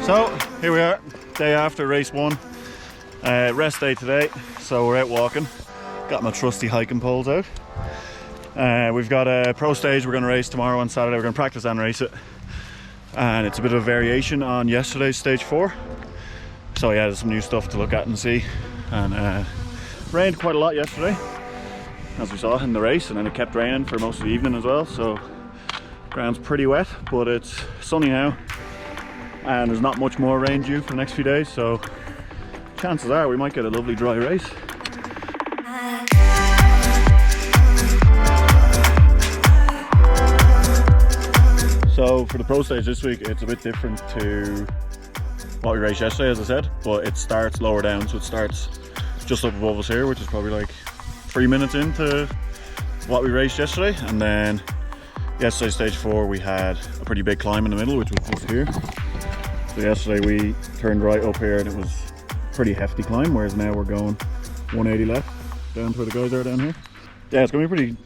So here we are, day after race one, rest day today, so we're out walking. Got my trusty hiking poles out. We've got a pro stage we're going to race tomorrow on Saturday. We're going to practice and race it, and it's a bit of a variation on yesterday's stage 4. So yeah, there's some new stuff to look at and see. And rained quite a lot yesterday, as we saw in the race, and then it kept raining for most of the evening as well, so ground's pretty wet, but it's sunny now and there's not much more rain due for the next few days, so chances are we might get a lovely dry race. So for the pro stage this week, it's a bit different to what we raced yesterday, as I said, but it starts lower down, so it starts just up above us here, which is probably like 3 minutes into what we raced yesterday. And then yesterday, stage 4, we had a pretty big climb in the middle, which was just here. So yesterday we turned right up here and it was a pretty hefty climb, whereas now we're going 180 left down to where the guys are down here. Yeah, it's gonna be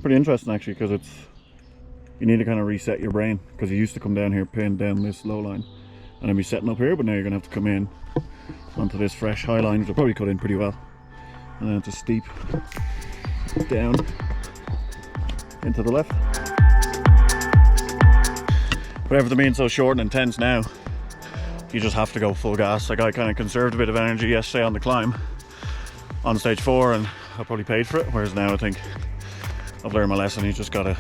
pretty interesting actually, because you need to kind of reset your brain, because you used to come down here, pinned down this low line and then be setting up here, but now you're gonna have to come in onto this fresh high line, which will probably cut in pretty well, and then it's a steep down into the left. But everything being so short and intense now, you just have to go full gas. Like, I kind of conserved a bit of energy yesterday on the climb on stage 4, and I probably paid for it, whereas now I think I've learned my lesson. You just gotta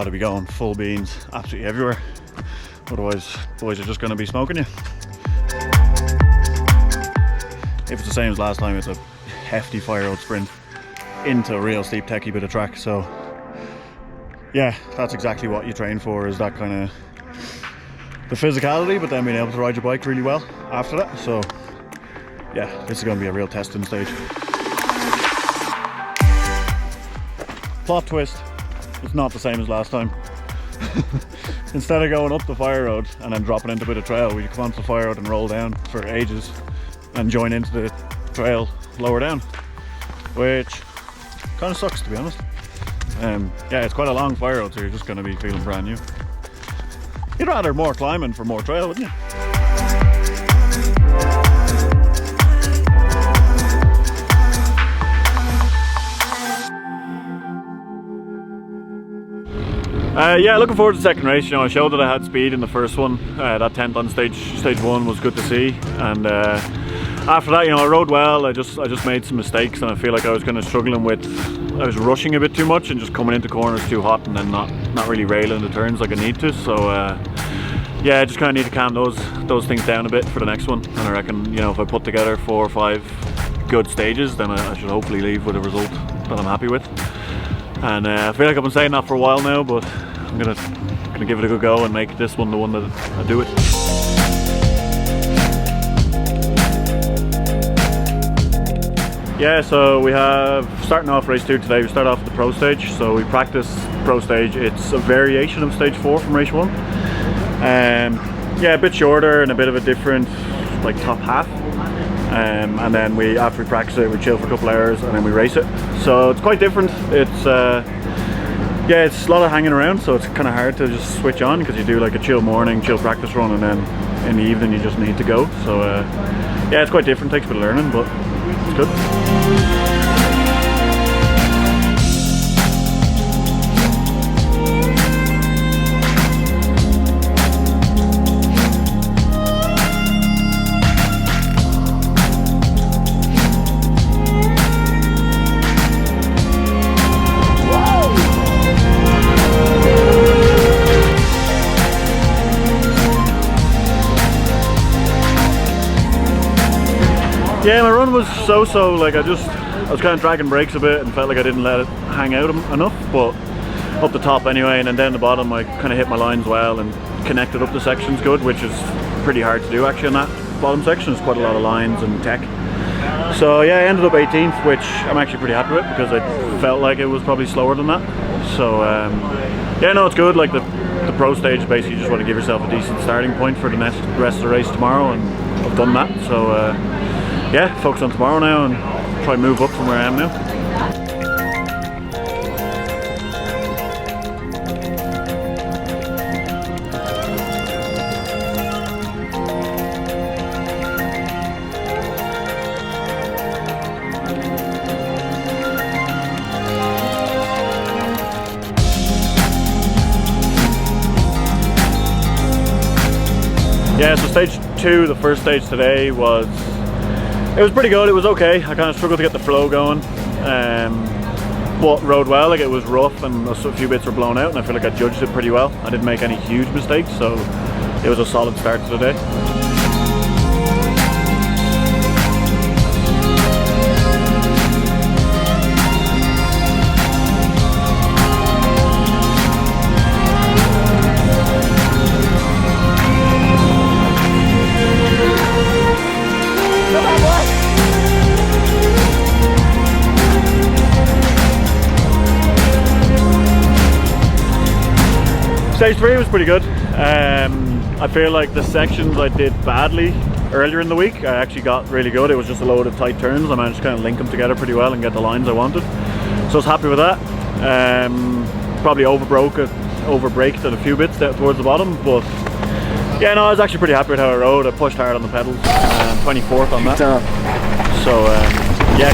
be going full beans absolutely everywhere, otherwise boys are just going to be smoking you. If it's the same as last time, it's a hefty fire road sprint into a real steep techie bit of track. So yeah, that's exactly what you train for, is that kind of the physicality, but then being able to ride your bike really well after that. So yeah, this is going to be a real testing stage. Plot twist, it's not the same as last time. Instead of going up the fire road and then dropping into a bit of trail, we come onto the fire road and roll down for ages and join into the trail lower down, which kind of sucks, to be honest. Yeah, it's quite a long fire road, so you're just going to be feeling brand new. You'd rather more climbing for more trail, wouldn't you? Yeah, looking forward to the second race. You know, I showed that I had speed in the first one. That 10th on stage 1 was good to see, and after that, you know, I rode well. I just made some mistakes, and I feel like I was kind of struggling with, I was rushing a bit too much and just coming into corners too hot, and then not really railing the turns like I need to. So yeah, I just kind of need to calm those things down a bit for the next one. And I reckon, you know, if I put together 4 or 5 good stages, then I should hopefully leave with a result that I'm happy with. And I feel like I've been saying that for a while now, but I'm gonna give it a good go and make this one the one that I do it. Yeah, so we have, starting off race 2 today, we start off at the pro stage. So we practice pro stage. It's a variation of stage 4 from race 1. Yeah, a bit shorter and a bit of a different, like, top half. And then after we practice it, we chill for a couple hours and then we race it. So it's quite different. It's yeah, it's a lot of hanging around, so it's kind of hard to just switch on, because you do like a chill morning, chill practice run, and then in the evening you just need to go. So yeah, it's quite different, takes a bit of learning, but it's good. Yeah, my run was so-so. Like, I was kind of dragging brakes a bit and felt like I didn't let it hang out enough, but up the top anyway, and then down the bottom I kind of hit my lines well and connected up the sections good, which is pretty hard to do actually on that bottom section. There's quite a lot of lines and tech. So yeah, I ended up 18th, which I'm actually pretty happy with, because I felt like it was probably slower than that. So yeah, no, it's good. Like, the pro stage, basically you just want to give yourself a decent starting point for the rest of the race tomorrow, and I've done that. So yeah, focus on tomorrow now and try and move up from where I am now. Yeah, so stage 2, the first stage today, it was pretty good. It was okay. I kind of struggled to get the flow going, but rode well. Like, it was rough and a few bits were blown out, and I feel like I judged it pretty well. I didn't make any huge mistakes, so it was a solid start to the day. Stage 3 was pretty good. I feel like the sections I did badly earlier in the week, I actually got really good. It was just a load of tight turns. I managed to kind of link them together pretty well and get the lines I wanted. So I was happy with that. Probably overbraked at a few bits down towards the bottom, but yeah, no, I was actually pretty happy with how I rode. I pushed hard on the pedals, 24th on that. So yeah.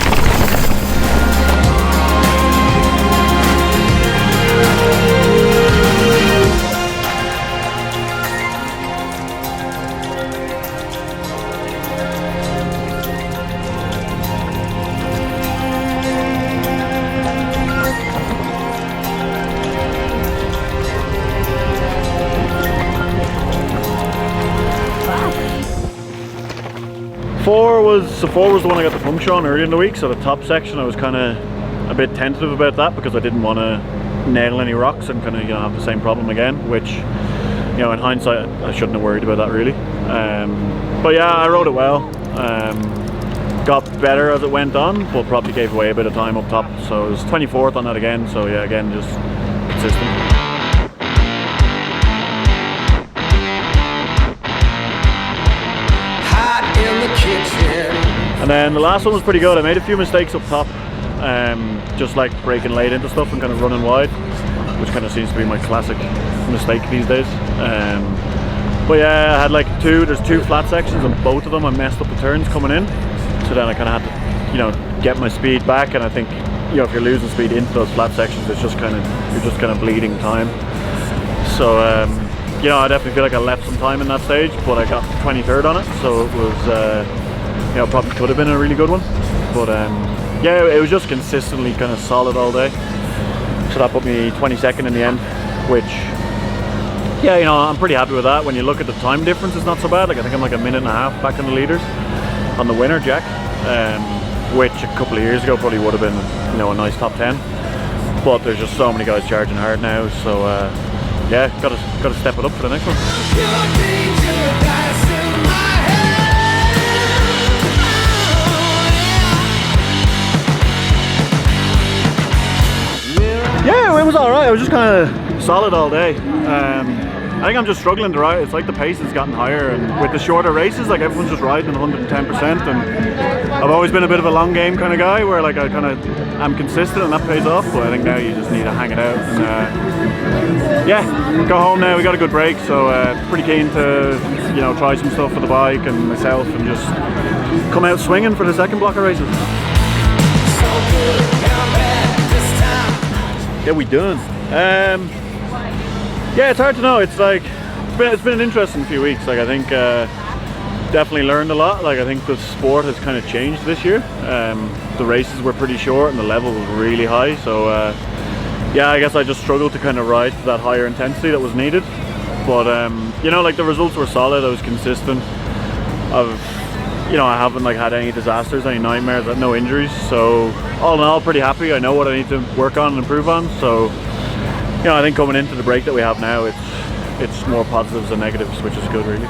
Four was the one I got the puncture on earlier in the week, so the top section I was kind of a bit tentative about that because I didn't want to nail any rocks and kind of, you know, have the same problem again, which, you know, in hindsight I shouldn't have worried about that really. But yeah, I rode it well. Got better as it went on, but probably gave away a bit of time up top, so it was 24th on that again, so yeah, again, just consistent. And then the last one was pretty good. I made a few mistakes up top, just like braking late into stuff and kind of running wide, which kind of seems to be my classic mistake these days. But yeah, I had like there's two flat sections, and both of them I messed up the turns coming in. So then I kind of had to, you know, get my speed back. And I think, you know, if you're losing speed into those flat sections, it's just kind of, you're just kind of bleeding time. So you know, I definitely feel like I left some time in that stage, but I got 23rd on it, so it was, you know, probably could have been a really good one. But yeah, it was just consistently kind of solid all day. So that put me 22nd in the end, which, yeah, you know, I'm pretty happy with that. When you look at the time difference, it's not so bad. Like, I think I'm like a minute and a half back in the leaders on the winner, Jack, which a couple of years ago probably would have been, you know, a nice top 10. But there's just so many guys charging hard now, so yeah, gotta step it up for the next one. Yeah, it was alright. I was just kind of solid all day. I think I'm just struggling to ride. It's like the pace has gotten higher, and with the shorter races, like, everyone's just riding 110%. And I've always been a bit of a long game kind of guy, where like I kind of am consistent, and that pays off. But I think now you just need to hang it out. And yeah, go home now. We got a good break, so pretty keen to, you know, try some stuff for the bike and myself, and just come out swinging for the second block of races. Yeah, we done. Yeah, it's hard to know. It's like it's been an interesting few weeks. Like, I think definitely learned a lot. Like, I think the sport has kind of changed this year. The races were pretty short and the level was really high. So yeah, I guess I just struggled to kind of ride to that higher intensity that was needed. But you know, like, the results were solid. I was consistent. You know, I haven't like had any disasters, any nightmares, no injuries. So all in all, pretty happy. I know what I need to work on and improve on. So, you know, I think coming into the break that we have now, it's more positives than negatives, which is good, really.